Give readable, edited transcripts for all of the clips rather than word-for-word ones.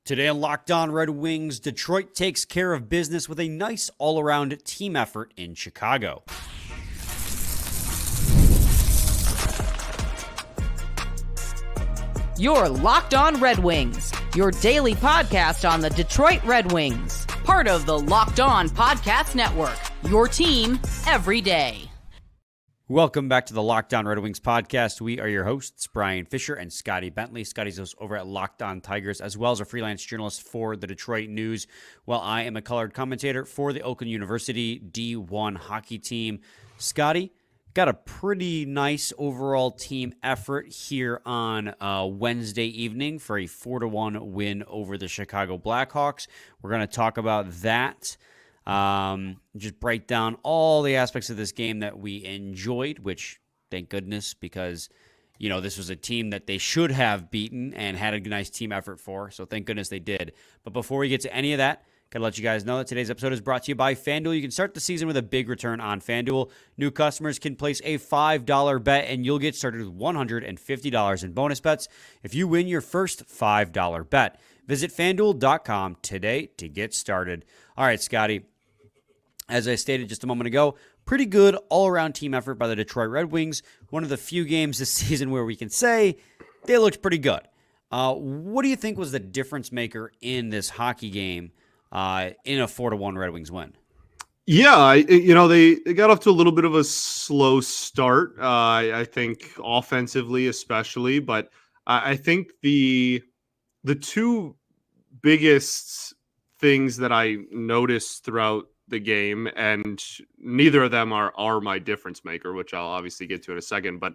Today on Locked On Red Wings, Detroit takes care of business with a nice all-around team effort in Chicago. You're Locked On Red Wings, your daily podcast on the Detroit Red Wings. Part of the Locked On Podcast Network, your team every day. Welcome back to the Locked On Red Wings podcast. We are your hosts, Brian Fisher and Scotty Bentley. Scotty's host over at Locked On Tigers, as well as a freelance journalist for the Detroit News, while I am a colored commentator for the Oakland University D1 hockey team. Scotty, got a pretty nice overall team effort here on Wednesday evening for a 4-1 win over the Chicago Blackhawks. We're going to talk about that. Just break down all the aspects of this game that we enjoyed, which thank goodness, because, you know, this was a team that they should have beaten and had a nice team effort for. So thank goodness they did. But before we get to any of that, got to let you guys know that today's episode is brought to you by FanDuel. You can start the season with a big return on FanDuel. New customers can place a $5 bet and you'll get started with $150 in bonus bets if you win your first $5 bet. Visit FanDuel.com today to get started. All right, Scotty. As I stated just a moment ago, pretty good all-around team effort by the Detroit Red Wings. One of the few games this season where we can say they looked pretty good. What do you think was the difference maker in this hockey game in a 4-1 Red Wings win? Yeah, they got off to a little bit of a slow start, I think offensively especially, but I think the two biggest things that I noticed throughout the game, and neither of them are my difference maker, which I'll obviously get to in a second, but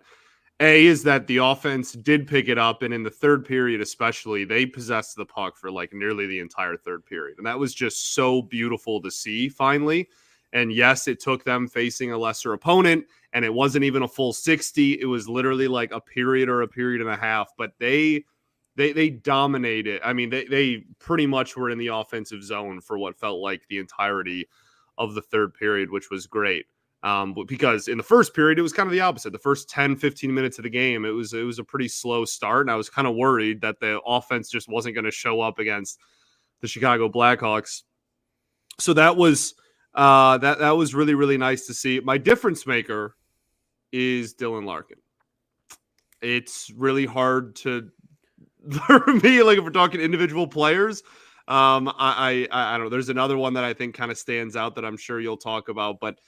A is that the offense did pick it up, and in the third period especially, they possessed the puck for like nearly the entire third period, and that was just so beautiful to see finally. And yes, it took them facing a lesser opponent, and it wasn't even a full 60. It was literally like a period or a period and a half, but they dominated. I mean, they pretty much were in the offensive zone for what felt like the entirety of the third period, which was great. Because in the first period, it was kind of the opposite. The first 10, 15 minutes of the game, it was a pretty slow start. And I was kind of worried that the offense just wasn't going to show up against the Chicago Blackhawks. So that was that was really, really nice to see. My difference maker is Dylan Larkin. It's really hard to, for me, like if we're talking individual players, I don't know. There's another one that I think kind of stands out that I'm sure you'll talk about, but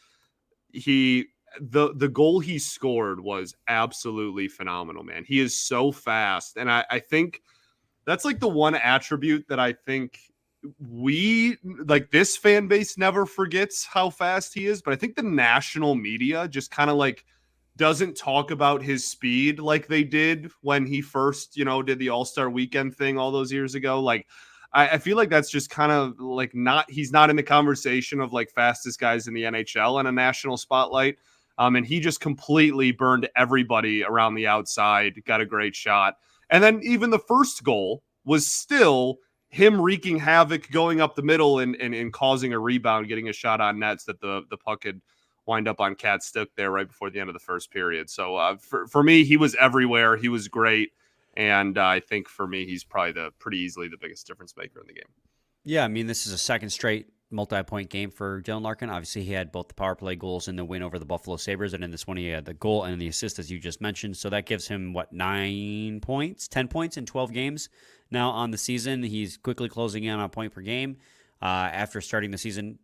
the goal he scored was absolutely phenomenal, man. He is so fast. And I think that's like the one attribute that I think this fan base never forgets how fast he is, but I think the national media just kind of like doesn't talk about his speed like they did when he first, did the All-Star Weekend thing all those years ago. Like, I feel like that's just kind of like he's not in the conversation of like fastest guys in the NHL in a national spotlight. And he just completely burned everybody around the outside, got a great shot. And then even the first goal was still him wreaking havoc, going up the middle and causing a rebound, getting a shot on nets that the puck could wind up on Cat's stick there right before the end of the first period. So for me, he was everywhere. He was great. And I think for me, he's probably pretty easily the biggest difference maker in the game. Yeah, I mean, this is a second straight multi-point game for Dylan Larkin. Obviously, he had both the power play goals in the win over the Buffalo Sabres, and in this one, he had the goal and the assist, as you just mentioned. So that gives him, 10 points in 12 games now on the season. He's quickly closing in on a point per game after starting the season.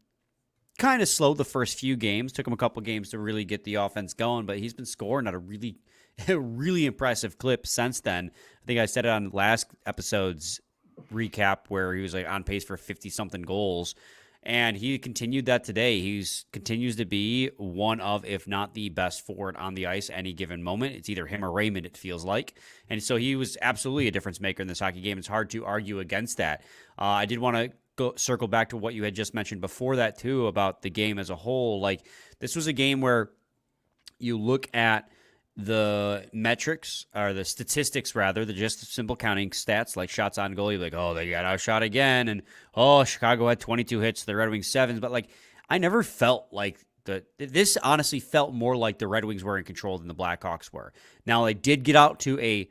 Kind of slow the first few games. Took him a couple games to really get the offense going, but he's been scoring at a really impressive clip since then. I think I said it on last episode's recap where he was like on pace for 50-something goals, and he continued that today. He continues to be one of, if not the best forward on the ice any given moment. It's either him or Raymond, it feels like. And so he was absolutely a difference maker in this hockey game. It's hard to argue against that. I did want to circle back to what you had just mentioned before that too about the game as a whole. Like, this was a game where you look at the metrics, or the statistics rather, the just simple counting stats like shots on goal. You're like, oh, they got outshot again, and oh, Chicago had 22 hits, the Red Wings 7. But like, I never felt like this honestly felt more like the Red Wings were in control than the Blackhawks were. Now, they did get out to a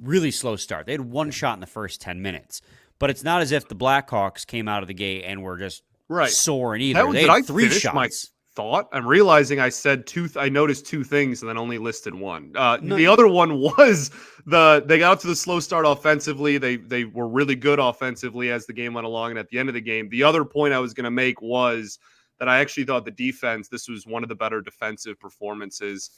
really slow start. They had one shot in the first 10 minutes. But it's not as if the Blackhawks came out of the gate and were just Right. soaring either. They Did had I 3 finish my shots. thought? I'm realizing I said I noticed 2 things and then only listed 1. No. The other one was they got out to the slow start offensively. They were really good offensively as the game went along, and at the end of the game, the other point I was going to make was that I actually thought the defense, this was one of the better defensive performances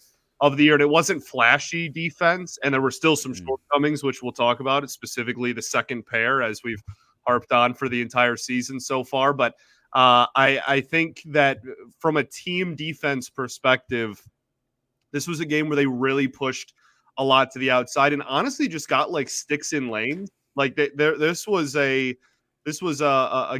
of the year. And it wasn't flashy defense, and there were still some shortcomings, which we'll talk about, specifically the second pair, as we've harped on for the entire season so far. But I think that from a team defense perspective, this was a game where they really pushed a lot to the outside and honestly just got like sticks in lanes. Like this was a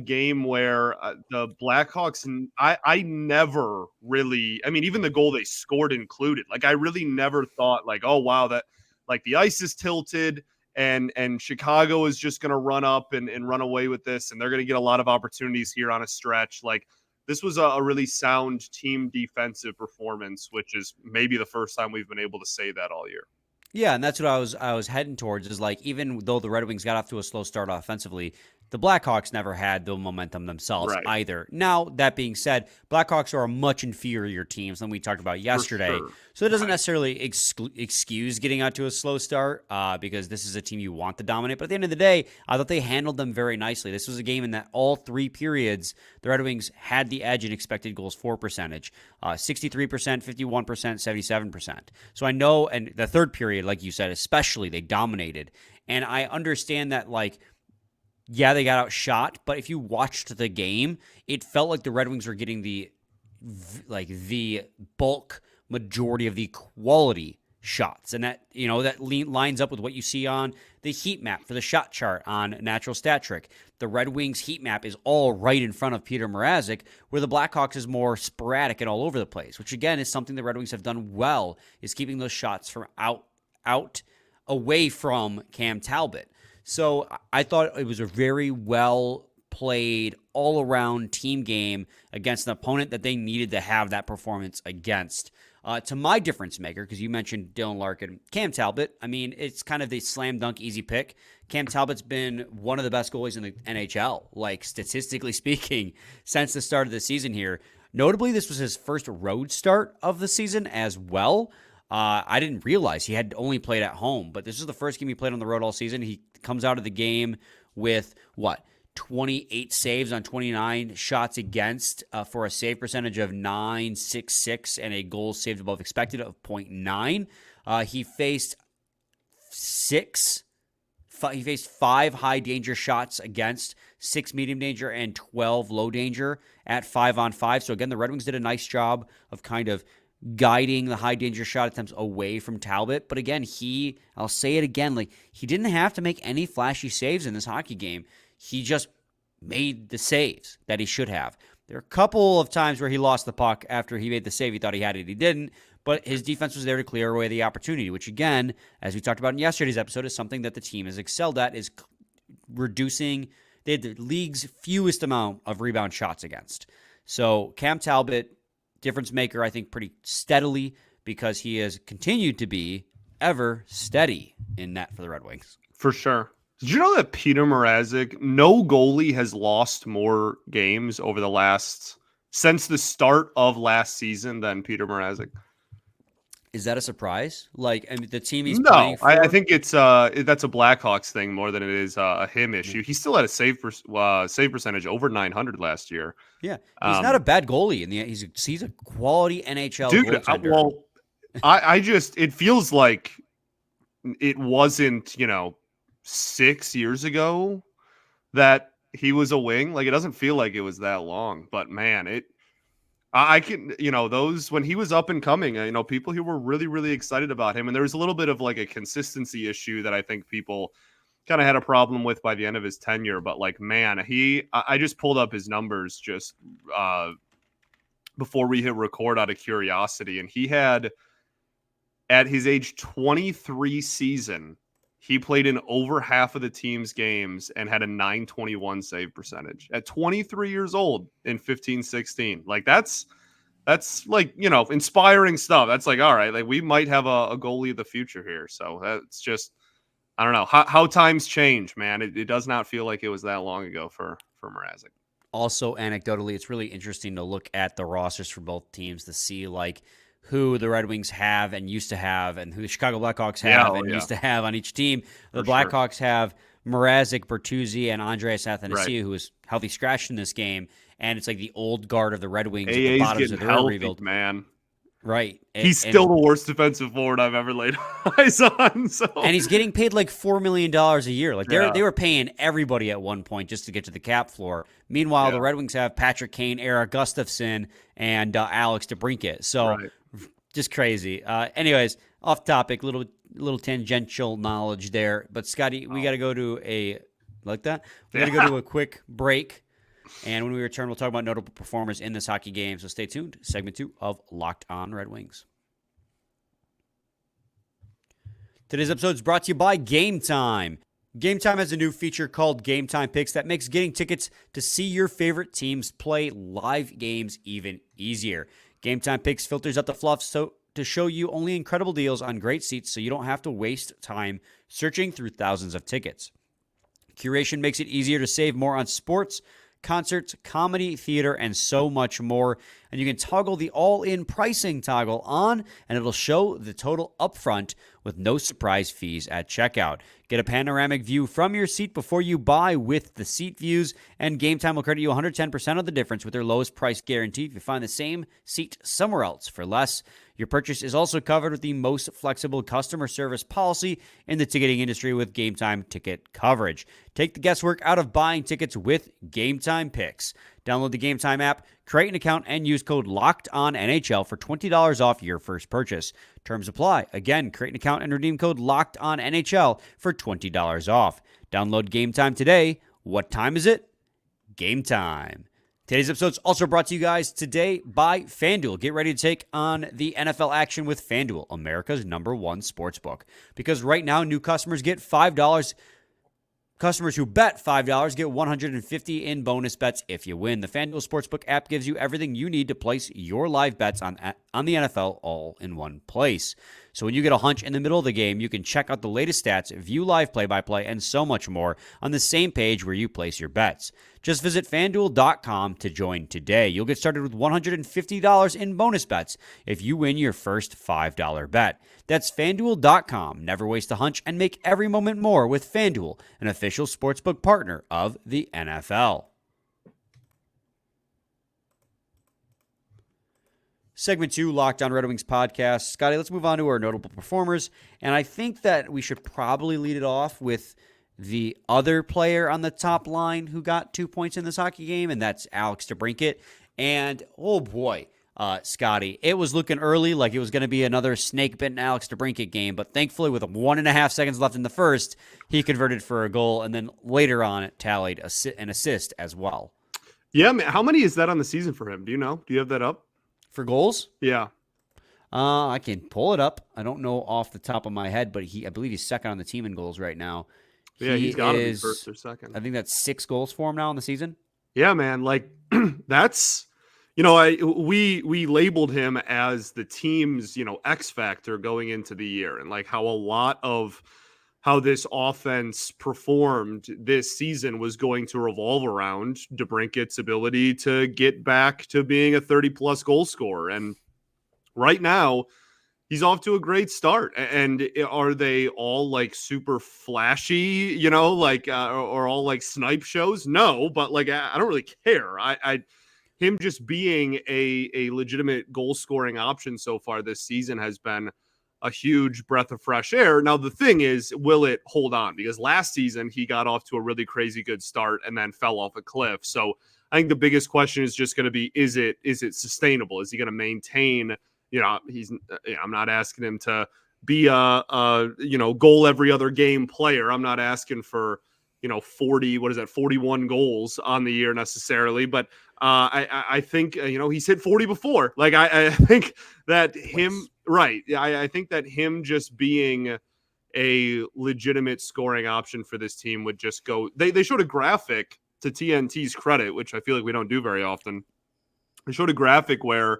game where the Blackhawks, and I never really, I mean, even the goal they scored included, like I really never thought like, oh wow, that like the ice is tilted and Chicago is just going to run up and run away with this, and they're going to get a lot of opportunities here on a stretch. Like this was a really sound team defensive performance, which is maybe the first time we've been able to say that all year. Yeah, and that's what I was heading towards, is like, even though the Red Wings got off to a slow start offensively, the Blackhawks never had the momentum themselves either. Now, that being said, Blackhawks are a much inferior team than we talked about yesterday. Sure. So it doesn't necessarily excuse getting out to a slow start because this is a team you want to dominate. But at the end of the day, I thought they handled them very nicely. This was a game in that all 3 periods, the Red Wings had the edge in expected goals for percentage. 63%, 51%, 77%. So I know, and the third period, like you said, especially, they dominated. And I understand that, like, yeah, they got outshot, but if you watched the game, it felt like the Red Wings were getting the bulk majority of the quality shots. And that, you know, that lines up with what you see on the heat map for the shot chart on Natural Stat Trick. The Red Wings heat map is all right in front of Peter Mrazek, where the Blackhawks is more sporadic and all over the place, which again is something the Red Wings have done well, is keeping those shots from out away from Cam Talbot. So I thought it was a very well played all-around team game against an opponent that they needed to have that performance against. To my difference maker, because you mentioned Dylan Larkin, Cam Talbot, I mean, it's kind of the slam dunk easy pick. Cam Talbot's been one of the best goalies in the NHL, like statistically speaking, since the start of the season here. Notably, this was his first road start of the season as well. I didn't realize he had only played at home, but this is the first game he played on the road all season. He comes out of the game with, 28 saves on 29 shots against for a save percentage of .966 and a goal saved above expected of 0.9. He faced 5 high danger shots against, 6 medium danger, and 12 low danger at 5-on-5. So again, the Red Wings did a nice job of kind of guiding the high danger shot attempts away from Talbot. But again, I'll say it again, like, he didn't have to make any flashy saves in this hockey game. He just made the saves that he should have. There are a couple of times where he lost the puck after he made the save. He thought he had it, he didn't. But his defense was there to clear away the opportunity, which again, as we talked about in yesterday's episode, is something that the team has excelled at, is reducing. They had the league's fewest amount of rebound shots against. So Cam Talbot, difference maker, I think, pretty steadily, because he has continued to be ever steady in net for the Red Wings. For sure. Did you know that Peter Mrazek, no goalie has lost more games since the start of last season than Peter Mrazek? Is that a surprise? Like, I mean, the team he's playing for? I think it's that's a Blackhawks thing more than it is a him issue. He still had a save percentage over 900 last year. Yeah, he's not a bad goalie, and he's a quality NHL goaltender. Well, I just, it feels like it wasn't 6 years ago that he was a wing. Like, it doesn't feel like it was that long, but man, I can, those, when he was up and coming, people here were really, really excited about him. And there was a little bit of like a consistency issue that I think people kind of had a problem with by the end of his tenure. But like, man, I just pulled up his numbers just before we hit record out of curiosity. And he had, at his age 23 season, he played in over half of the team's games and had a .921 save percentage at 23 years old in 15-16. Like, that's like, inspiring stuff. That's like, all right, like, we might have a goalie of the future here. So that's just I don't know how times change, man. It does not feel like it was that long ago for Mrazek. Also, anecdotally, it's really interesting to look at the rosters for both teams to see like who the Red Wings have and used to have, and who the Chicago Blackhawks have used to have on each team. The Blackhawks have Mrazek, Bertuzzi, and Andreas Athanasiou, who was healthy scratched in this game, and it's like the old guard of the Red Wings at the bottoms of their rebuild. Man. Right. He's still the worst defensive forward I've ever laid eyes on. So. And he's getting paid like $4 million a year. Like they were paying everybody at one point just to get to the cap floor. Meanwhile, the Red Wings have Patrick Kane, Eric Gustafsson, and Alex DeBrincat. So just crazy. Anyways, off topic, little tangential knowledge there. But Scotty, we got to go to We got to go to a quick break. And when we return, we'll talk about notable performers in this hockey game. So stay tuned. Segment 2 of Locked On Red Wings. Today's episode is brought to you by Game Time. Game Time has a new feature called Game Time Picks that makes getting tickets to see your favorite teams play live games even easier. Game Time Picks filters out the fluff to show you only incredible deals on great seats so you don't have to waste time searching through thousands of tickets. Curation makes it easier to save more on sports, concerts, comedy, theater, and so much more. And you can toggle the all-in pricing toggle on, and it'll show the total upfront with no surprise fees at checkout. Get a panoramic view from your seat before you buy with the seat views, and Game Time will credit you 110% of the difference with their lowest price guarantee if you find the same seat somewhere else for less. Your purchase is also covered with the most flexible customer service policy in the ticketing industry with Game Time ticket coverage. Take the guesswork out of buying tickets with Game Time Picks. Download the Game Time app, create an account, and use code LOCKEDONNHL for $20 off your first purchase. Terms apply. Again, create an account and redeem code LOCKEDONNHL for $20 off. Download Game Time today. What time is it? Game time. Today's episode is also brought to you guys today by FanDuel. Get ready to take on the NFL action with FanDuel, America's #1 sportsbook. Because right now, new customers get $5. Customers who bet $5 get $150 in bonus bets if you win. The FanDuel Sportsbook app gives you everything you need to place your live bets on the NFL all in one place. So when you get a hunch in the middle of the game, you can check out the latest stats, view live play-by-play, and so much more on the same page where you place your bets. Just visit FanDuel.com to join today. You'll get started with $150 in bonus bets if you win your first $5 bet. That's FanDuel.com. Never waste a hunch and make every moment more with FanDuel, an official sportsbook partner of the NFL. Segment 2, Locked On Red Wings podcast. Scotty, let's move on to our notable performers. And I think that we should probably lead it off with the other player on the top line who got 2 points in this hockey game, and that's Alex DeBrincat. And, oh boy, Scotty, it was looking early like it was going to be another snake-bitten Alex DeBrincat game, but thankfully with 1.5 seconds left in the first, he converted for a goal, and then later on it tallied an assist as well. Yeah, man, how many is that on the season for him? Do you know? Do you have that up? For goals? Yeah. I can pull it up. I don't know off the top of my head, but I believe he's second on the team in goals right now. Yeah, he's got to be first or second. I think that's 6 goals for him now in the season. Yeah, man. Like that's, we labeled him as the team's, X factor going into the year, and like how a lot of how this offense performed this season was going to revolve around DeBrincat's ability to get back to being a 30-plus goal scorer. And right now, he's off to a great start. And are they all like super flashy, or all like snipe shows? No, but like I don't really care. Him just being a legitimate goal scoring option so far this season has been a huge breath of fresh air. Now, the thing is, will it hold on? Because last season he got off to a really crazy good start and then fell off a cliff. So I think the biggest question is just going to be, is it sustainable? Is he going to maintain, I'm not asking him to be a goal every other game player. I'm not asking for, 41 goals on the year necessarily, but I think, he's hit 40 before. Like, I think that him, right. I think that him just being a legitimate scoring option for this team would just go, they showed a graphic, to TNT's credit, which I feel like we don't do very often. They showed a graphic where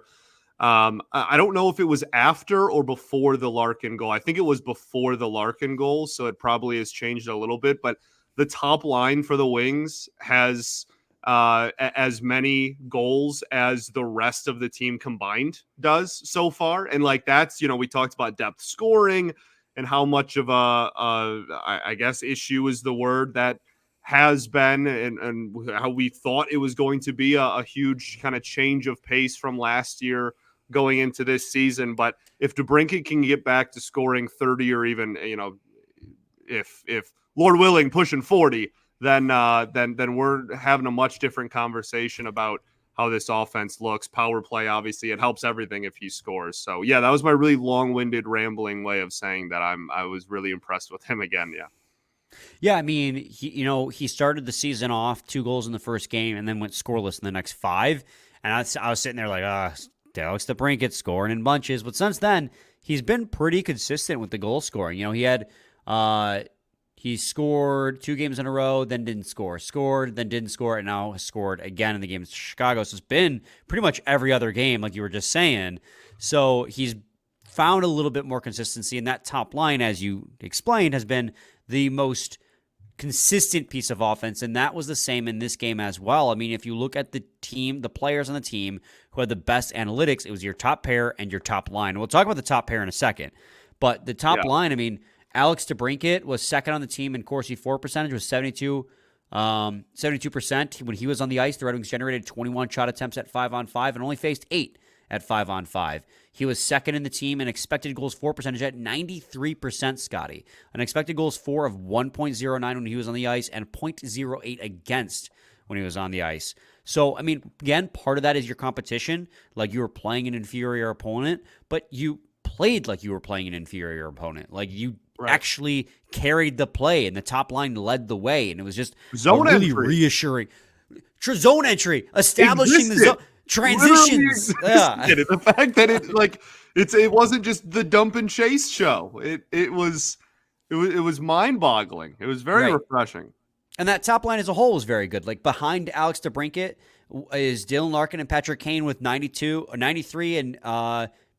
I don't know if it was after or before the Larkin goal. I think it was before the Larkin goal, so it probably has changed a little bit. But the top line for the Wings has as many goals as the rest of the team combined does so far. And like that's, we talked about depth scoring and how much of I guess issue is the word that has been, and how we thought it was going to be a huge kind of change of pace from last year going into this season. But if DeBrincat can get back to scoring 30 or even, if Lord willing pushing 40, then we're having a much different conversation about how this offense looks. Power play, obviously, it helps everything if he scores. So yeah, that was my really long-winded, rambling way of saying that I was really impressed with him again. Yeah. Yeah, I mean, he started the season off 2 goals in the first game and then went scoreless in the next 5. And I was sitting there like, Alex DeBrincat scoring in bunches. But since then, he's been pretty consistent with the goal scoring. He scored 2 games in a row, then didn't score. Scored, then didn't score, and now has scored again in the game against Chicago. So it's been pretty much every other game, like you were just saying. So he's found a little bit more consistency, and that top line, as you explained, has been the most consistent piece of offense, and that was the same in this game as well. I mean, if you look at the team, the players on the team who had the best analytics, it was your top pair and your top line. We'll talk about the top pair in a second, but the top line, I mean, Alex DeBrincat was second on the team in Corsi for percentage, was 72% when he was on the ice. The Red Wings generated 21 shot attempts at 5-on-5 and only faced 8 at 5-on-5. He was second in the team in expected goals for percentage at 93%, Scotty. An expected goals for of 1.09 when he was on the ice and 0.08 against when he was on the ice. So, I mean, again, part of that is your competition. Like, you were playing an inferior opponent, but you played like you were playing an inferior opponent. Like, you actually carried the play, and the top line led the way, and it was just really reassuring. Zone entry, establishing the zone. Transitions. Yeah. The fact that it wasn't just the dump and chase show. It was mind-boggling. It was very refreshing. And that top line as a whole was very good. Like, behind Alex DeBrincat is Dylan Larkin and Patrick Kane with 93, and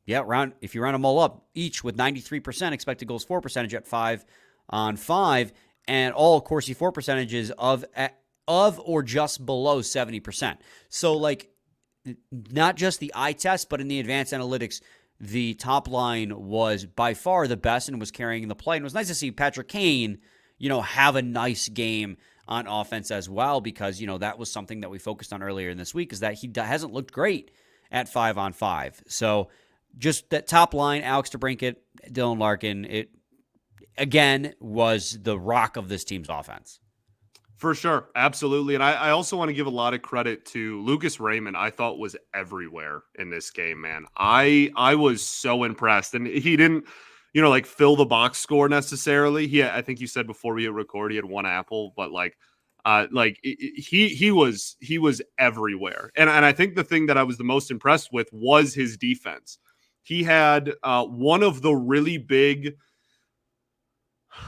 if you round them all up, each with 93% expected goals for percentage at 5-on-5, and all Corsi for percentages of or just below 70%. So, like, not just the eye test, but in the advanced analytics, the top line was by far the best and was carrying the play. And it was nice to see Patrick Kane, have a nice game on offense as well, because, that was something that we focused on earlier in this week, is that he hasn't looked great at 5-on-5. So just that top line, Alex DeBrincat, Dylan Larkin, it again was the rock of this team's offense. For sure. Absolutely. And I also want to give a lot of credit to Lucas Raymond. I thought was everywhere in this game, man. I was so impressed. And he didn't, fill the box score necessarily. I think you said before we hit record, he had 1 apple, but he was everywhere. And I think the thing that I was the most impressed with was his defense. He had one of the really big,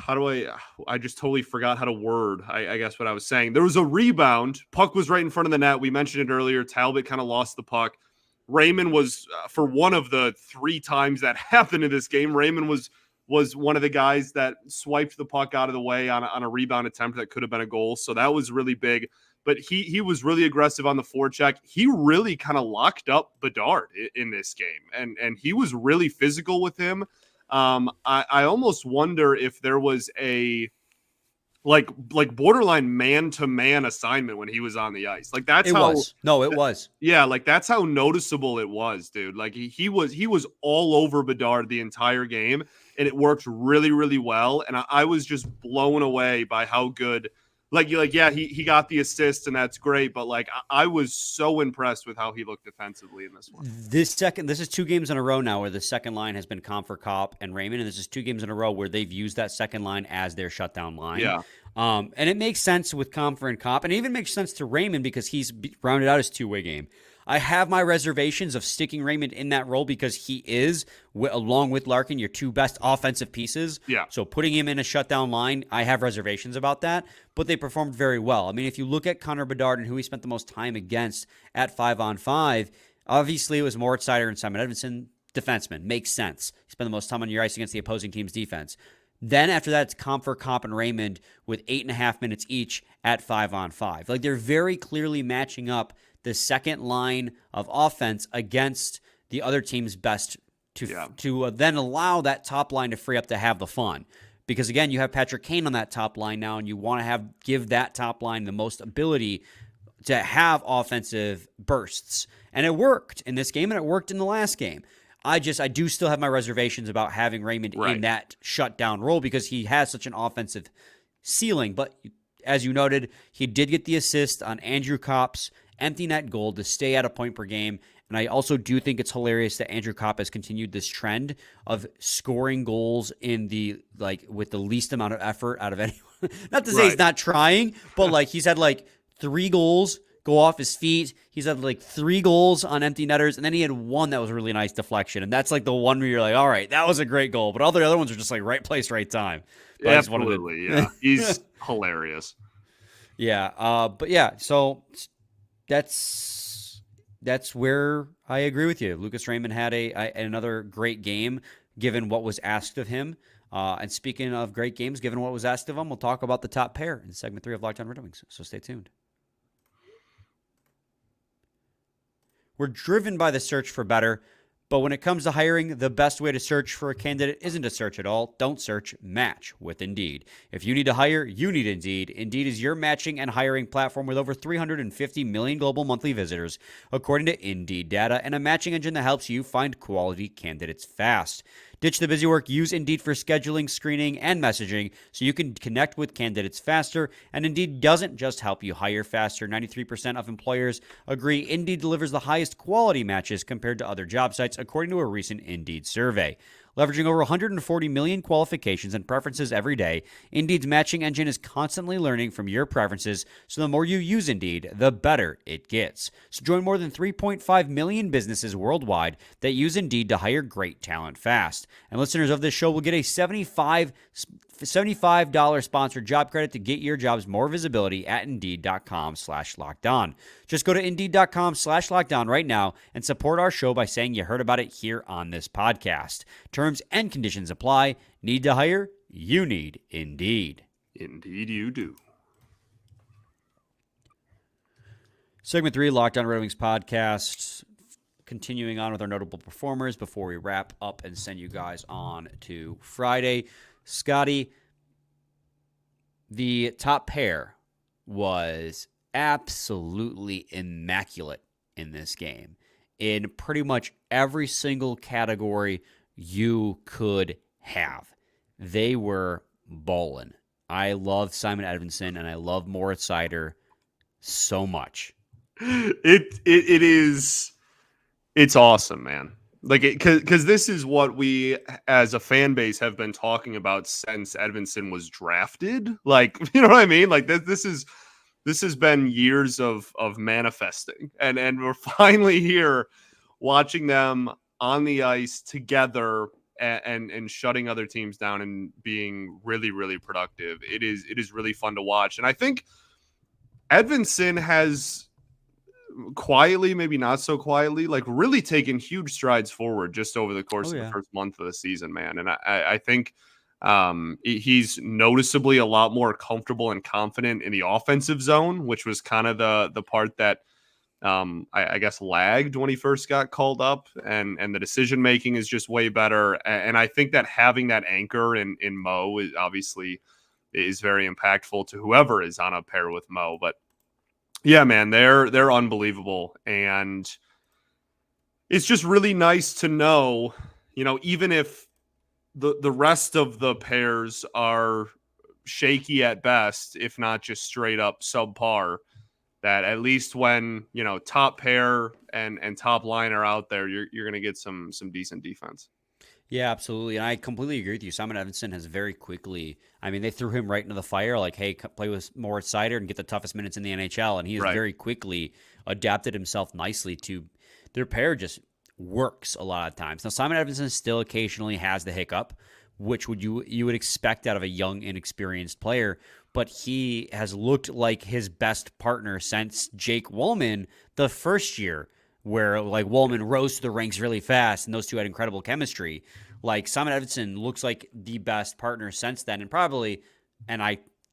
I just totally forgot how to word, I guess what I was saying. There was a rebound. Puck was right in front of the net. We mentioned it earlier. Talbot kind of lost the puck. Raymond was, for one of the 3 times that happened in this game, Raymond was one of the guys that swiped the puck out of the way on a rebound attempt that could have been a goal. So that was really big. But he was really aggressive on the forecheck. He really kind of locked up Bedard in this game. And he was really physical with him. I almost wonder if there was a like borderline man-to-man assignment when he was on the ice. Like that's it was. Yeah, like that's how noticeable it was, dude. Like he was all over Bedard the entire game, and it worked really, really well. And I was just blown away by how good. He got the assist, and that's great. But I was so impressed with how he looked defensively in this one. This is 2 games in a row now where the second line has been Copp and Raymond, and this is 2 games in a row where they've used that second line as their shutdown line. Yeah. And it makes sense with Copp, and it even makes sense to Raymond because he's rounded out his 2-way game. I have my reservations of sticking Raymond in that role because he is, along with Larkin, your 2 best offensive pieces. Yeah. So putting him in a shutdown line, I have reservations about that, but they performed very well. I mean, if you look at Connor Bedard and who he spent the most time against at 5-on-5, Obviously, it was Moritz Seider and Simon Edvinsson, defenseman. Makes sense. He spent the most time on your ice against the opposing team's defense. Then after that, it's Copp and Raymond with 8.5 minutes each at 5-on-5. Like, they're very clearly matching up the second line of offense against the other team's best to then allow that top line to free up to have the fun. Because, again, you have Patrick Kane on that top line now, and you want to give that top line the most ability to have offensive bursts. And it worked in this game, and it worked in the last game. I do still have my reservations about having Raymond in that shutdown role because he has such an offensive ceiling. But as you noted, he did get the assist on Andrew Copp's empty net goal to stay at a point per game. And I also do think it's hilarious that Andrew Copp has continued this trend of scoring goals in with the least amount of effort out of anyone. Not to say he's not trying, but he's had 3 goals go off his feet. He's had 3 goals on empty netters, and then he had one that was a really nice deflection. And that's the one where you're like, all right, that was a great goal. But all the other ones are just right place, right time. But absolutely, yeah. He's hilarious. Yeah, but yeah, so that's where I agree with you. Lucas Raymond had another great game given what was asked of him. And speaking of great games, given what was asked of him, we'll talk about the top pair in segment 3 of Locked On Red Wings. So stay tuned. We're driven by the search for better, but when it comes to hiring, the best way to search for a candidate isn't to search at all. Don't search, match with Indeed. If you need to hire, you need Indeed. Indeed is your matching and hiring platform with over 350 million global monthly visitors, according to Indeed data, and a matching engine that helps you find quality candidates fast. Ditch the busy work. Use Indeed for scheduling, screening, and messaging so you can connect with candidates faster. And Indeed doesn't just help you hire faster. 93% of employers agree Indeed delivers the highest quality matches compared to other job sites, according to a recent Indeed survey. Leveraging over 140 million qualifications and preferences every day, Indeed's matching engine is constantly learning from your preferences, so the more you use Indeed, the better it gets. So join more than 3.5 million businesses worldwide that use Indeed to hire great talent fast. And listeners of this show will get a $75 sponsored job credit to get your jobs more visibility at Indeed.com/lockedon. Just go to Indeed.com/lockedon right now and support our show by saying you heard about it here on this podcast. Terms and conditions apply. Need to hire? You need Indeed. Indeed you do. Segment 3, Locked On Red Wings podcast. Continuing on with our notable performers before we wrap up and send you guys on to Friday. Scotty, the top pair was absolutely immaculate in this game. In pretty much every single category you could have. They were ballin'. I love Simon Edvinsson and I love Moritz Seider so much. It's awesome, man. Because this is what we as a fan base have been talking about since Edvinsson was drafted. You know what I mean? This has been years of manifesting, and we're finally here watching them on the ice together and shutting other teams down and being really, really productive. It is really fun to watch, and I think Edvinsson has quietly, maybe not so quietly, really taken huge strides forward just over the course of the first month of the season, man. And I think he's noticeably a lot more comfortable and confident in the offensive zone, which was kind of the part that I guess lagged when he first got called up, and the decision making is just way better. And I think that having that anchor in Mo is obviously very impactful to whoever is on a pair with Mo. But yeah, man, they're unbelievable, and it's just really nice to know, even if the rest of the pairs are shaky at best, if not just straight up subpar, that at least when top pair and top line are out there, you're going to get some decent defense. Yeah, absolutely. And I completely agree with you. Simon Edvinsson has very quickly, they threw him right into the fire, hey, play with Moritz Seider and get the toughest minutes in the NHL. And he has very quickly adapted himself nicely to their pair just works a lot of times. Now, Simon Edvinsson still occasionally has the hiccup, which you would expect out of a young, inexperienced player. But he has looked like his best partner since Jake Wollman the first year where like Woolman rose to the ranks really fast and those two had incredible chemistry. Like Simon Edvinsson looks like the best partner since then, and probably,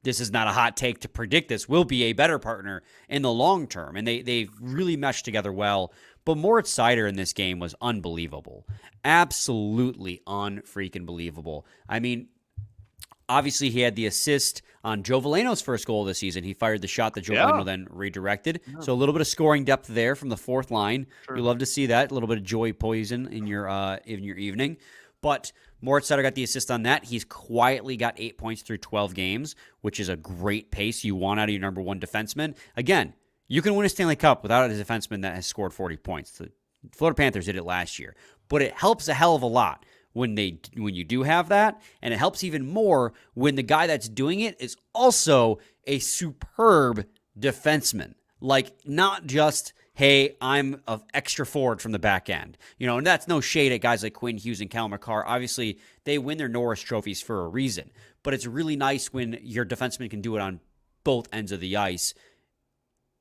this is not a hot take to predict this, will be a better partner in the long term. And they've really meshed together well. But Moritz Seider in this game was unbelievable. Absolutely unfreaking believable. I mean, obviously he had the assist on Joe Veleno's first goal of the season. He fired the shot that Joe Veleno then redirected. Yeah. So a little bit of scoring depth there from the fourth line. Sure. We love to see that. A little bit of joy poison in your evening. But Moritz Seider got the assist on that. He's quietly got 8 points through 12 games, which is a great pace you want out of your number one defenseman. Again, you can win a Stanley Cup without a defenseman that has scored 40 points. The Florida Panthers did it last year. But it helps a hell of a lot when you do have that, and it helps even more when the guy that's doing it is also a superb defenseman. Like, not just, hey, I'm an extra forward from the back end. And that's no shade at guys like Quinn Hughes and Cal McCarr. Obviously, they win their Norris trophies for a reason. But it's really nice when your defenseman can do it on both ends of the ice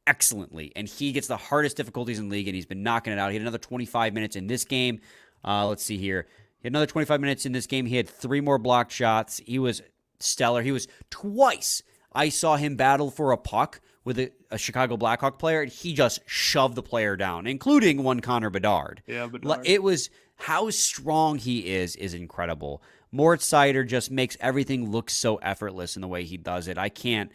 excellently. And he gets the hardest difficulties in the league, and he's been knocking it out. He had another 25 minutes in this game. Let's see here. He had another 25 minutes in this game. He had 3 more blocked shots. He was stellar. He was twice. I saw him battle for a puck with a Chicago Blackhawk player, and he just shoved the player down, including one Connor Bedard. Yeah, Bedard. It was how strong he is incredible. Moritz Seider just makes everything look so effortless in the way he does it. I can't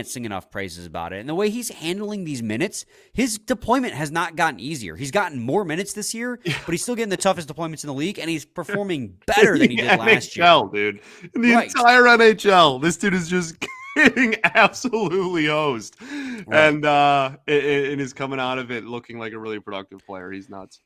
sing enough praises about it. And the way he's handling these minutes, his deployment has not gotten easier. He's gotten more minutes this year, but he's still getting the toughest deployments in the league, and he's performing better than he did last year. Dude. In the entire NHL, this dude is just getting absolutely hosed. Right. And is coming out of it looking like a really productive player. He's nuts.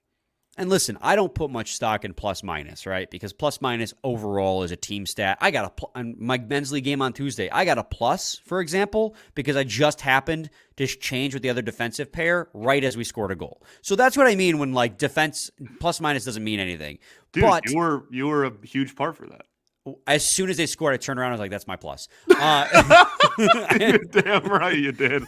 And listen, I don't put much stock in plus minus, right? Because plus minus overall is a team stat. I got on my men's league game on Tuesday, I got a plus, for example, because I just happened to change with the other defensive pair right as we scored a goal. So that's what I mean when like defense plus minus doesn't mean anything. Dude, but you were a huge part for that. As soon as they scored, I turned around. I was like, "That's my plus." You're damn right, you did.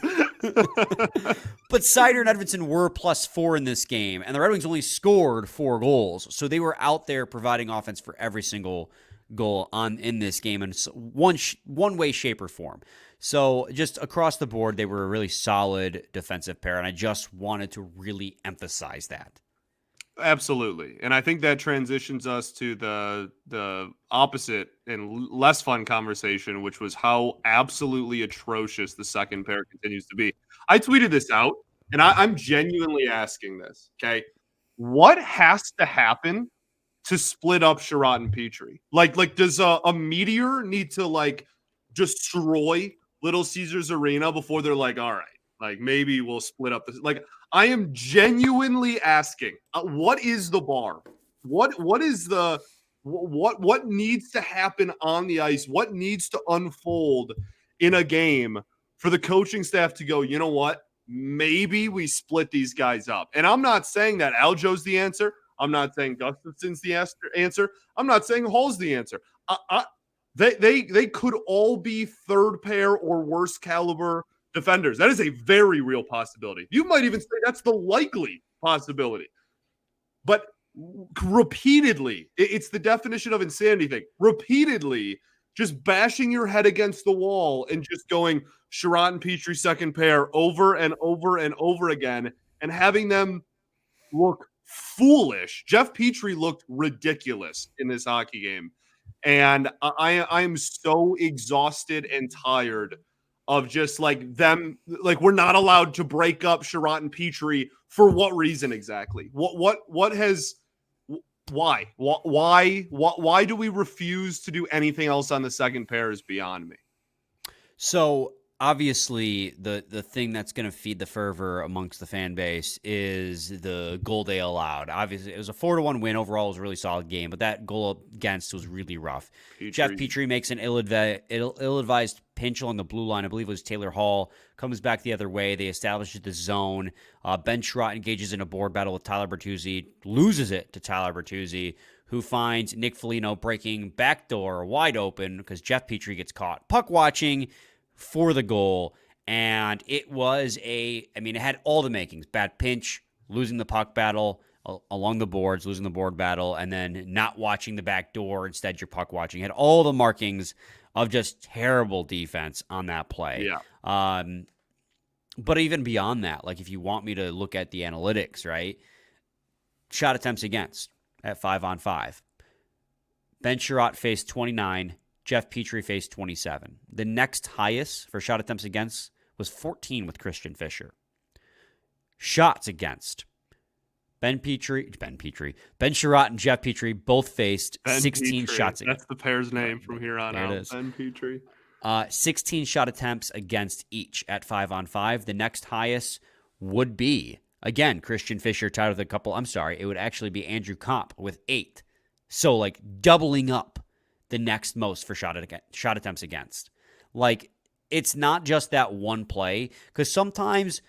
But Seider and Edvinsson were +4 in this game, and the Red Wings only scored 4 goals, so they were out there providing offense for every single goal in this game in one way, shape, or form. So just across the board, they were a really solid defensive pair, and I just wanted to really emphasize that. Absolutely. And I think that transitions us to the opposite and less fun conversation, which was how absolutely atrocious the second pair continues to be. I tweeted this out, and I'm genuinely asking this, okay? What has to happen to split up Sherratt and Petrie? Like does a meteor need to, like, destroy Little Caesars Arena before they're like, all right, like, maybe we'll split up this? Like, I am genuinely asking, what is the bar? What is the what needs to happen on the ice? What needs to unfold in a game for the coaching staff to go, you know what? Maybe we split these guys up. And I'm not saying that Aljo's the answer. I'm not saying Gustafson's the answer. I'm not saying Hall's the answer. They could all be third pair or worse caliber defenders. That is a very real possibility. You might even say that's the likely possibility. But repeatedly, it's the definition of insanity thing. Repeatedly, just bashing your head against the wall and just going Sherratt and Petrie second pair over and over and over again and having them look foolish. Jeff Petrie looked ridiculous in this hockey game. And I am so exhausted and tired of just like them, like we're not allowed to break up Sherratt and Petrie for what reason exactly? Why do we refuse to do anything else on the second pair is beyond me. So obviously the thing that's going to feed the fervor amongst the fan base is the goal they allowed. Obviously it was a 4-1 win. Overall it was a really solid game, but that goal against was really rough. Jeff Petrie makes an ill-advised pinch along the blue line. I believe it was Taylor Hall. Comes back the other way. They establish the zone. Ben Sherratt engages in a board battle with Tyler Bertuzzi. Loses it to Tyler Bertuzzi, who finds Nick Foligno breaking backdoor wide open because Jeff Petrie gets caught puck watching for the goal. And it was it had all the makings. Bad pinch, losing the puck battle along the boards, losing the board battle, and then not watching the back door. Instead, you're puck watching. Had all the markings of just terrible defense on that play. Yeah. But even beyond that, like if you want me to look at the analytics, right? Shot attempts against at 5-on-5. Ben Sherratt faced 29. Jeff Petrie faced 27. The next highest for shot attempts against was 14 with Christian Fischer. Shots against. Ben Sherratt and Jeff Petrie both faced 16 shots against. That's the pair's name from here on out. Ben Petrie. 16 shot attempts against each at 5-on-5. The next highest would be, again, Christian Fischer tied with a couple. I'm sorry, it would actually be Andrew Copp with 8. So, like, doubling up the next most for shot attempts against. Like, it's not just that one play, because sometimes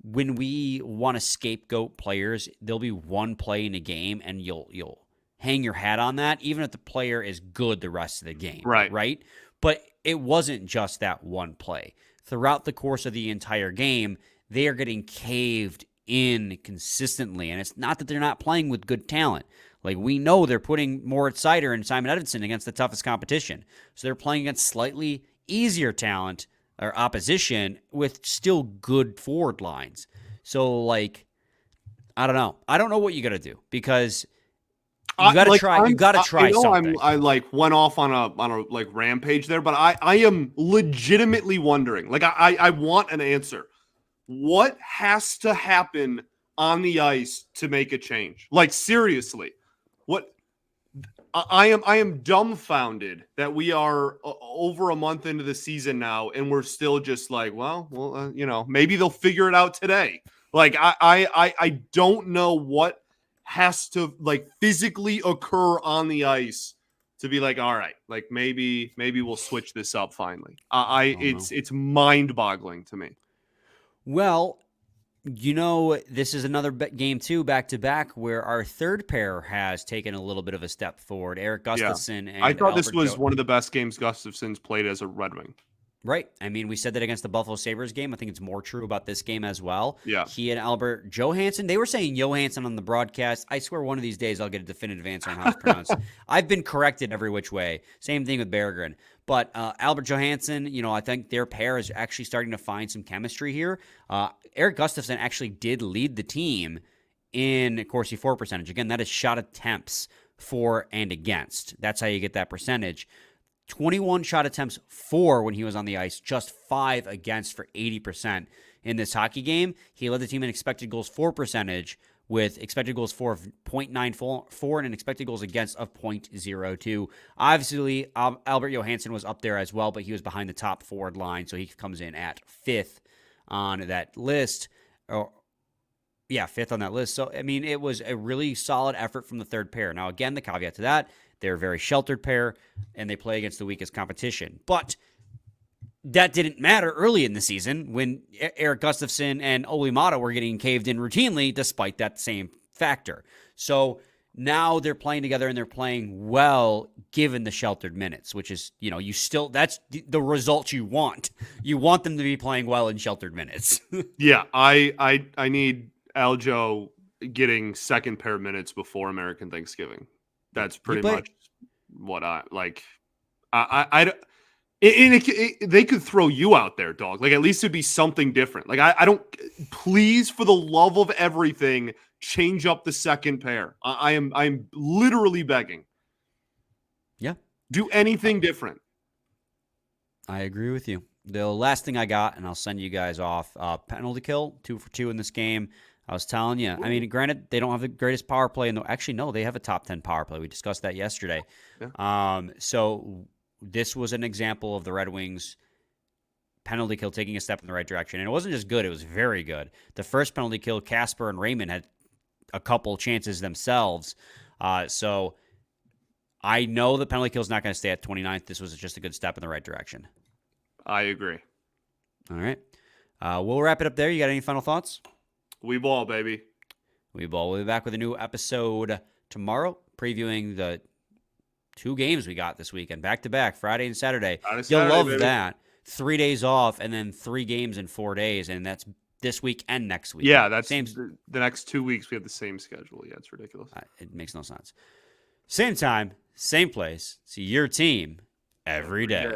when we want to scapegoat players, there'll be one play in a game, and you'll hang your hat on that, even if the player is good the rest of the game. Right? But it wasn't just that one play. Throughout the course of the entire game, they are getting caved in consistently, and it's not that they're not playing with good talent. Like, we know they're putting Moritz Seider and Simon Edvinsson against the toughest competition. So they're playing against slightly easier talent or opposition with still good forward lines. So, like, I don't know. I don't know what you got to do, because you got to try. You got to try something. I like went off on a like rampage there, but I am legitimately wondering. Like, I want an answer. What has to happen on the ice to make a change? Like, seriously. What I am dumbfounded that we are over a month into the season now, and we're still just like, well, maybe they'll figure it out today. Like, I don't know what has to, like, physically occur on the ice to be like, all right, like maybe we'll switch this up finally. It's mind-boggling to me. Well, this is another game, too, back-to-back, where our third pair has taken a little bit of a step forward. Erik Gustafsson and I thought this Albert was one of the best games Gustafsson's played as a Red Wing. Right. I mean, we said that against the Buffalo Sabres game. I think it's more true about this game as well. Yeah. He and Albert Johansson, they were saying Johansson on the broadcast. I swear one of these days I'll get a definitive answer on how it's pronounced. I've been corrected every which way. Same thing with Berggren. But Albert Johansson, I think their pair is actually starting to find some chemistry here. Erik Gustafsson actually did lead the team in Corsi for percentage. Again, that is shot attempts for and against. That's how you get that percentage. 21 shot attempts for when he was on the ice, just 5 against for 80% in this hockey game. He led the team in expected goals for percentage with expected goals for of 0.94 and an expected goals against of 0.02. Obviously, Albert Johansson was up there as well, but he was behind the top forward line, so he comes in at 5th on that list. Fifth on that list. So, I mean, it was a really solid effort from the third pair. Now, again, the caveat to that, they're a very sheltered pair, and they play against the weakest competition. But that didn't matter early in the season when Erik Gustafsson and Olli Maatta were getting caved in routinely despite that same factor. So now they're playing together, and they're playing well given the sheltered minutes, which is, that's the result you want. You want them to be playing well in sheltered minutes. Yeah, I need Aljo getting second pair minutes before American Thanksgiving. That's pretty much what I like. They could throw you out there, dog. Like, at least it'd be something different. Like, I don't. Please, for the love of everything, change up the second pair. I'm literally begging. Yeah. Do anything different. I agree with you. The last thing I got, and I'll send you guys off, penalty kill, 2 for 2 in this game. I was telling you. I mean, granted, they don't have the greatest power play. Actually, no, they have a top 10 power play. We discussed that yesterday. Yeah. So this was an example of the Red Wings penalty kill taking a step in the right direction. And it wasn't just good, it was very good. The first penalty kill, Casper and Raymond had a couple chances themselves. So I know the penalty kill is not going to stay at 29th. This was just a good step in the right direction. I agree. All right. We'll wrap it up there. You got any final thoughts? We ball, baby. We ball. We'll be back with a new episode tomorrow, previewing the 2 games we got this weekend, back-to-back, Friday and Saturday. You'll love that. 3 days off and then 3 games in 4 days, and that's this week and next week. Yeah, that's same. The next 2 weeks we have the same schedule. Yeah, it's ridiculous. It makes no sense. Same time, same place. See your team every day.